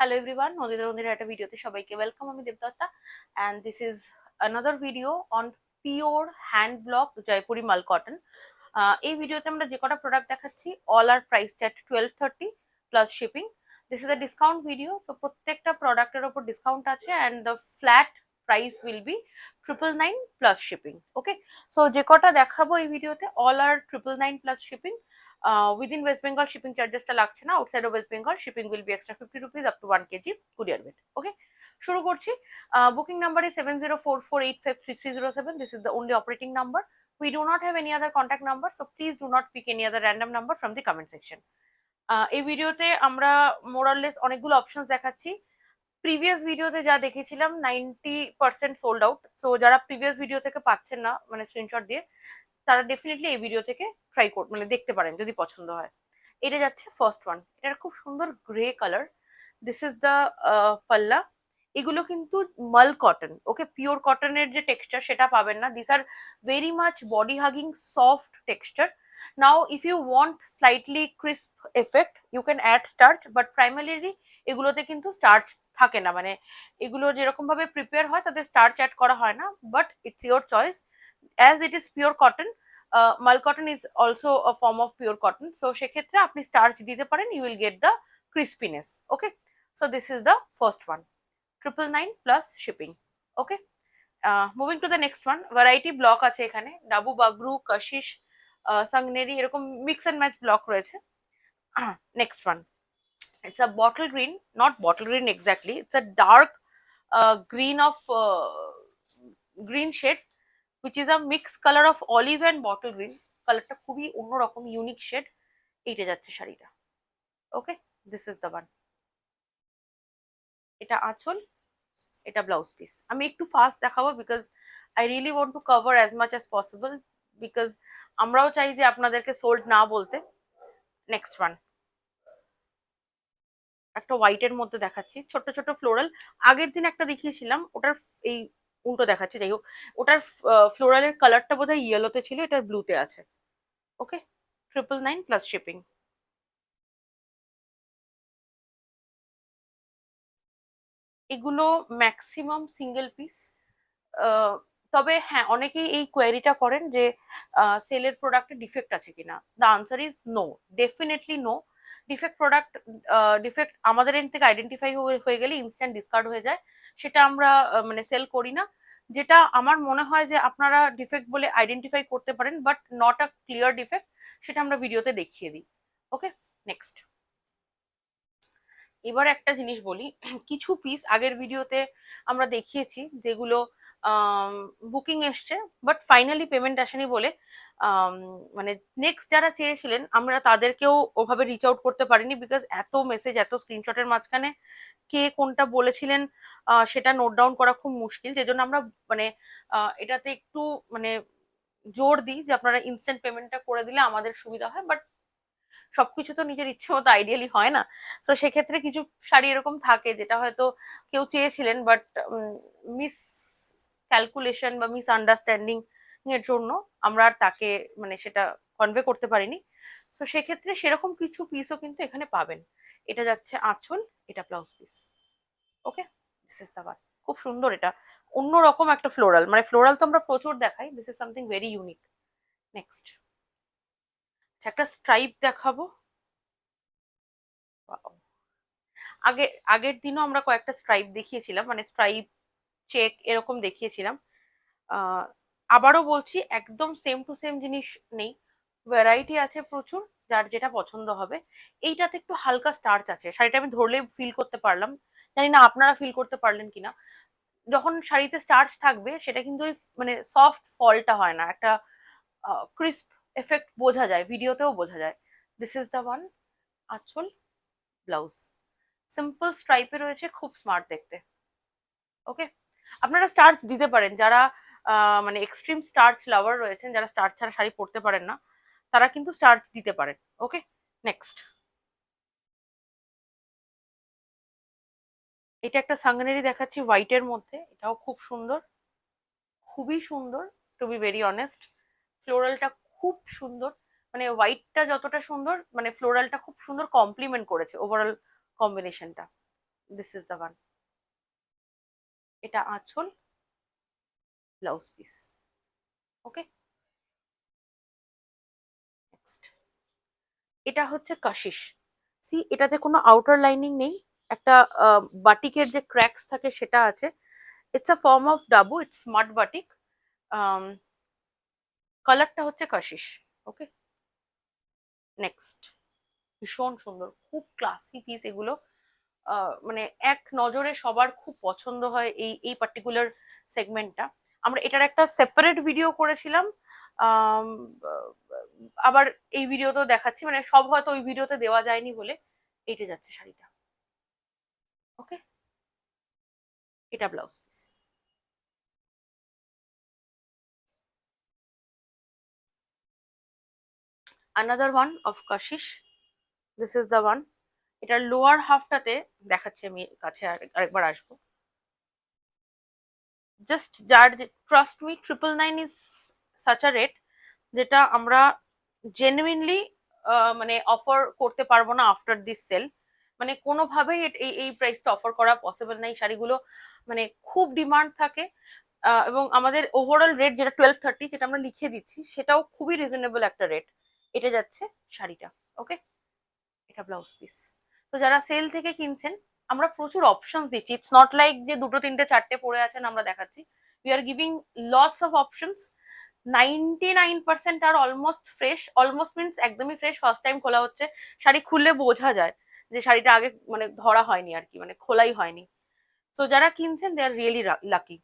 Hello everyone, Nodita Nodira একটা ভিডিওতে সবাইকে ওয়েলকাম। আমি Debdatta and this is another video on pure hand block Jaipuri মাল কটন। এই ভিডিওতে আমরা যে কটা প্রোডাক্ট দেখাচ্ছি all are priced at 1230 plus shipping. This is a discount video, so প্রত্যেকটা প্রোডাক্টের উপর ডিসকাউন্ট আছে and the flat price will be 999 plus shipping. Okay, so যে কটা দেখাবো এই ভিডিওতে all are 999 plus shipping. Within West Bengal shipping charges টা লাগছে না, outside of West Bengal shipping will be extra 50 rupees up to 1 kg courier weight. Okay, শুরু করছি। Booking number is 7044853307. This is the only operating number. We do not have any other contact number, so please do not pick any other random number from the comment section. এই ভিডিওতে আমরা মোরাললেস অনেকগুলো options দেখাচ্ছি। Previous ভিডিওতে যা দেখেছিলাম 90% sold out, so যারা previous video থেকে পাচ্ছেন না মানে স্ক্রিনশট দিয়ে, তারা ডেফিনেটলি এই ভিডিও থেকে ট্রাই মানে দেখতে পারেন যদি পছন্দ হয়। এটা যাচ্ছে ফার্স্ট ওয়ান, এটার খুব সুন্দর grey colour. This is the পাল্লা। এগুলো কিন্তু মাল কটন, ওকে, পিওর কটনের যে টেক্সচার সেটা পাবেন না। This are very much body hugging soft texture. Now if you want slightly crisp effect you can add starch, but primarily এগুলোতে কিন্তু স্টার্চ থাকে না, মানে এগুলো যেরকম ভাবে প্রিপেয়ার হয় তাতে স্টার্চ অ্যাড করা হয় না, but it's your choice. As it is pure cotton, mul cotton is also a form of pure cotton, so সেক্ষেত্রে আপনি স্টার্চ দিতে পারেন, you will get the crispiness. Okay, so this is the first one, 999 plus shipping. Okay, moving to the next one. Variety block আছে এখানে, ডাবু, বাগরু, কাশিশ, সাংনেরি, এরকম mix and match block রয়েছে। Next one, it's a bottle green, not bottle green exactly, it's a dark green of green shade which is a mixed color of olive and bottle green. কালারটা খুবই অন্যরকম, unique shade. এইটা যাচ্ছে শাড়িটা। ওকে, this is the one. এটা আঁচল, এটা blouse piece. আমি একটু ফাস্ট দেখাবো because I really want to cover as much as possible, because আমরাও চাই যে আপনাদেরকে সোল্ড না বলতে। নেক্সট ওয়ান, একটা হোয়াইটের মধ্যে দেখাচ্ছি, ছোট ছোট ফ্লোরাল। আগের দিন একটা দেখিয়েছিলাম, ওটার এই উল্টো দেখাচ্ছি। যাই হোক, ওটার ফ্লোরালের কালারটা বোধহয় ইয়েলোতে ছিল, এটার ব্লুতে আছে। ওকে, 999 প্লাস শিপিং। এগুলো ম্যাক্সিমাম সিঙ্গেল পিস, তবে হ্যাঁ অনেকেই এই কোয়ারিটা করেন যে সেলের প্রোডাক্টে ডিফেক্ট আছে কিনা। The answer is no, definitely no. Defect product, defect আমাদের এন্ড থেকে আইডেন্টিফাই হয়ে গেলে ইনস্ট্যান্ট ডিসকার্ড হয়ে যায়, সেটা আমরা মানে সেল করি না। যেটা আমার মনে হয় যে আপনারা ডিফেক্ট বলে আইডেন্টিফাই করতে পারেন but not a clear defect, সেটা আমরা ভিডিওতে দেখিয়ে দিই। ওকে, নেক্সট। এবার একটা জিনিস বলি, কিছু পিস আগের ভিডিওতে আমরা দেখিয়েছি যেগুলো বুকিং এসছে বাট ফাইনালি পেমেন্ট আসেনি বলে মানে নেক্সট যারা চেয়েছিলেন আমরা তাদেরকেও ওভাবে রিচ আউট করতে পারিনি, বিকজ এত মেসেজ, এত স্ক্রিনশটের মাঝখানে কে কোনটা বলেছিলেন সেটা নোট ডাউন করা খুব মুশকিল। যে জন্য আমরা মানে এটাতে একটু মানে জোর দিই যে আপনারা ইনস্ট্যান্ট পেমেন্টটা করে দিলে আমাদের সুবিধা হয়, বাট সবকিছু তো নিজের ইচ্ছে মতো আইডিয়ালি হয় না। তো সেক্ষেত্রে কিছু শাড়ি এরকম থাকে যেটা হয়তো কেউ চেয়েছিলেন বাট মিস ক্যালকুলেশন বা মিস আন্ডারস্ট্যান্ডিং এর জন্য আমরা আর তাকে মানে সেটা কনভে করতে পারিনি। তো সেক্ষেত্রে সেরকম কিছু পিসও কিন্তু এখানে পাবেন। এটা যাচ্ছে আঁচল, এটা blouse piece. Okay, this is the one. খুব সুন্দর, এটা অন্যরকম একটা ফ্লোরাল, মানে ফ্লোরাল তো আমরা প্রচুর দেখাই, this is something very unique. Next একটা স্ট্রাইপ দেখাবো। আগে আগের দিনও আমরা কয়েকটা স্ট্রাইপ দেখিয়েছিলাম, মানে স্ট্রাইপ চেক এরকম দেখিয়েছিলাম। আবারও বলছি একদম সেম টু সেম জিনিস নেই, ভ্যারাইটি আছে প্রচুর, যার যেটা পছন্দ হবে। এইটাতে একটু হালকা স্টার্চ আছে, শাড়িটা আমি ধরলে ফিল করতে পারলাম, জানি না আপনারা ফিল করতে পারলেন কিনা। যখন শাড়িতে স্টার্চ থাকবে সেটা কিন্তু ওই মানে সফট ফলটা হয় না, একটা ক্রিস্প এফেক্ট বোঝা যায়, ভিডিওতেও বোঝা যায়। দিস ইজ দ্য ওয়ান, আঁচল, ব্লাউজ। সিম্পল স্ট্রাইপে রয়েছে, খুব স্মার্ট দেখতে। ওকে, আপনারা স্টার্চ দিতে পারেন, যারা মানে এক্সট্রিম স্টার্চ লাভার রয়েছেন, যারা স্টার্চ ছাড়া শাড়ি পরতে পারেন না, তারা কিন্তু স্টার্চ দিতে পারেন। ওকে, নেক্সট। এটা একটা সাংনেরি দেখাচ্ছি হোয়াইটের মধ্যে, এটাও খুব সুন্দর, খুবই সুন্দর, টু বি ভেরি অনেস্ট। ফ্লোরালটা খুব সুন্দর, মানে হোয়াইটটা যতটা সুন্দর মানে ফ্লোরালটা খুব সুন্দর কমপ্লিমেন্ট করেছে ওভারঅল কম্বিনেশনটা। This is the one. এটা আঁচল, ব্লাউজ পিস। ওকে, নেক্সট এটা হচ্ছে কাশিস। সি, এটাতে কোনো আউটার লাইনিং নেই, একটা বাটিকের যে ক্র্যাকস থাকে সেটা আছে। It's a form of dabu, it's smart batik. কালারটা হচ্ছে কাশিস। ওকে, নেক্সট ভীষণ সুন্দর, খুব ক্লাসি পিস এগুলো। মানে এক নজরে সবার খুব পছন্দ হয় এই এই পার্টিকুলার সেগমেন্টটা। আমরা এটার একটা সেপারেট ভিডিও করেছিলাম, আম, আহ, আবার এই ভিডিওতেও দেখাচ্ছি, মানে সব হয়তো ওই ভিডিওতে দেওয়া যায়নি বলে এইটা যাচ্ছে শাড়িটা। ওকে, এটা blouse piece. Another one of Kashish, this is the one. এটার লোয়ার হাফটাতে দেখাচ্ছি আমি, কাছে আরেকবার আসবো। জাস্ট যার, trust me, 999 is such a rate যেটা আমরা জেনুইনলি মানে অফার করতে পারবো না আফটার দিস সেল। মানে কোনোভাবেই এই এই প্রাইসটা অফার করা পসিবল না। এই শাড়িগুলো মানে খুব ডিমান্ড থাকে, এবং আমাদের ওভারঅল রেট যেটা 1230, যেটা আমরা লিখে দিচ্ছি, সেটাও খুবই রিজনেবল একটা রেট। এটা যাচ্ছে শাড়িটা। ওকে, এটা ব্লাউজ পিস। তো যারা সেল থেকে কিনছেন, আমরা প্রচুর অপশনস দিচ্ছি। ইটস নট লাইক যে দুটো তিনটে চারটে পড়ে আছেন আমরা দেখাচ্ছি। We are giving lots of options. 99% আর অলমোস্ট ফ্রেশ। অলমোস্ট মিনস একদমই ফ্রেশ, ফার্স্ট টাইম খোলা হচ্ছে। শাড়ি খুললে বোঝা যায় যে শাড়িটা আগে মানে ধরা হয়নি আর কি, মানে খোলাই হয়নি। তো যারা কিনছেন দে আর রিয়েলি লাকি।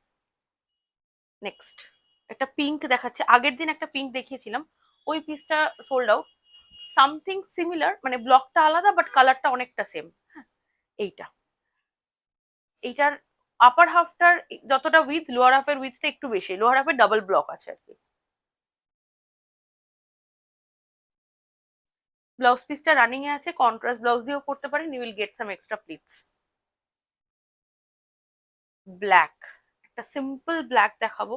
নেক্সট একটা পিঙ্ক দেখাচ্ছে, আগের দিন একটা পিঙ্ক দেখিয়েছিলাম, ওই পিসটা সোল্ড আউট। সামথিং সিমিলার, মানে ব্লকটা আলাদা বাট কালারটা অনেকটা সেম। হ্যাঁ, এইটা, এইটার আপার হাফটার যতটা উইথ, লোয়ার হাফের উইথটা একটু বেশি, লোয়ার হাফের ডাবল ব্লক আছে আর কি। ব্লাউজ পিসটা রানিং এ আছে, কন্ট্রাস্ট ব্লাউজ দিয়েও করতে পারেন, you will get some extra pleats. Black, একটা সিম্পল ব্ল্যাক দেখাবো।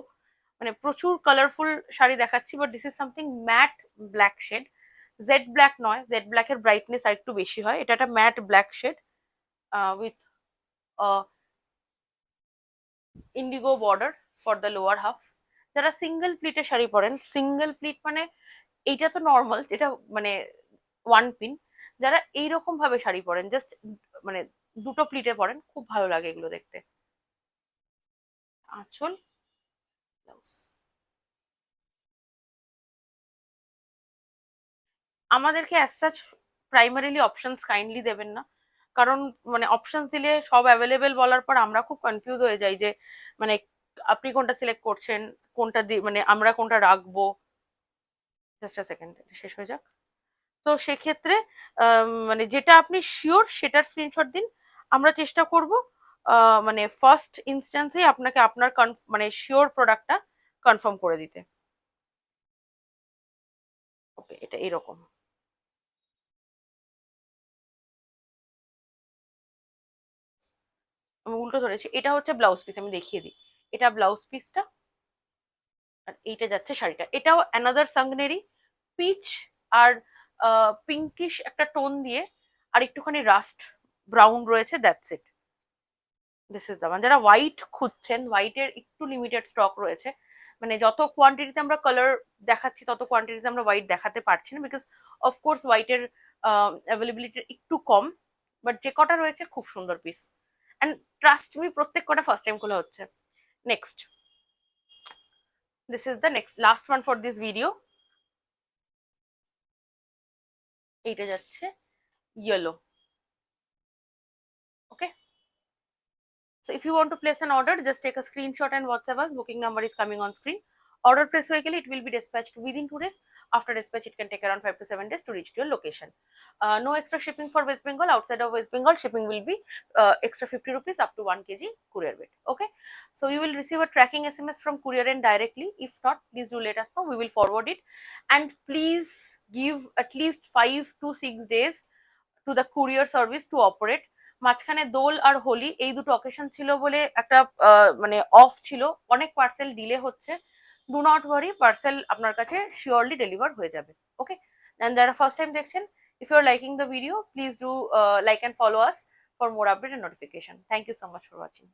মানে প্রচুর কালারফুল শাড়ি দেখাচ্ছি, but this is something matte black shade. Jet black নয়, জেড ব্ল্যাকের ব্রাইটনেস আর একটু বেশি হয়, এটা একটা matte black shade with indigo border for the lower half. যারা সিঙ্গেল প্লিটে শাড়ি পরেন, সিঙ্গেল প্লিট মানে এইটা তো নর্মাল, যেটা মানে ওয়ান পিন, যারা এইরকম ভাবে শাড়ি পরেন, জাস্ট মানে দুটো প্লিটে পরেন, খুব ভালো লাগে এগুলো দেখতে। আঁচল, ব্লাউজ। আমাদেরকে as such primarily options kindly দেবেন না, কারণ মানে অপশনস দিলে সব অ্যাভেলেবেল বলার পর আমরা খুব কনফিউজ হয়ে যাই যে মানে আপনি কোনটা সিলেক্ট করছেন, কোনটা মানে আমরা কোনটা রাখবো। জাস্ট আ সেকেন্ড, শেষ হয়ে যাক। তো সেক্ষেত্রে মানে যেটা আপনি শিওর সেটার স্ক্রিনশট দিন। আমরা চেষ্টা করব মানে ফার্স্ট ইনস্ট্যান্সেই আপনাকে আপনার মানে শিওর প্রোডাক্টটা কনফার্ম করে দিতে। ওকে, এটা এরকম। আমি উল্টো ধরেছি, এটা হচ্ছে ব্লাউজ পিস, আমি দেখিয়ে দিই। এটা ব্লাউজ পিসটা, আর এইটা যাচ্ছে শাড়িটা। এটাও অ্যানাদার সাংনেরি, পিচ আর পিঙ্কিশ একটা টোন দিয়ে, আর একটুখানি রাস্ট ব্রাউন রয়েছে, that's it. This is the one. যারা হোয়াইট খুঁজছেন, হোয়াইটের একটু লিমিটেড স্টক রয়েছে। মানে যত কোয়ান্টিটিতে আমরা কালার দেখাচ্ছি তত কোয়ান্টিটিতে আমরা হোয়াইট দেখাতে পারছি না, বিকজ অফকোর্স হোয়াইটের অ্যাভেলেবিলিটি একটু কম। বাট যে কটা রয়েছে খুব সুন্দর পিস, অ্যান্ড ট্রাস্ট মি, প্রত্যেক কটা ফার্স্ট টাইম খোলা হচ্ছে। Next, this is the next last one for this video. এইটা যাচ্ছে yellow. Okay, so if you want to place an order, just take a screenshot and WhatsApp us. Booking number is coming on screen. Order place vehicle, it will be dispatched within 2 days. After dispatch, it can take around 5 to 7 days to reach to your location. No extra shipping for West Bengal. Outside of West Bengal, shipping will be extra 50 rupees up to 1 kg courier weight. Okay, so you will receive a tracking SMS from courier end directly. If not, please do let us know. We will forward it, and please give at least 5 to 6 days to the courier service to operate. মাঝখানে দোল আর হোলি এই দুটো occasion ছিল বলে একটা মানে off ছিল, অনেক parcel delay হচ্ছে। ডু নট ওয়ারি, পার্সেল আপনার কাছে শিওরলি ডেলিভার হয়ে যাবে। ওকে, এন্ড যারা ফার্স্ট টাইম দেখছেন, if you are liking the video, please do like and follow us for more update and notification. Thank you so much for watching.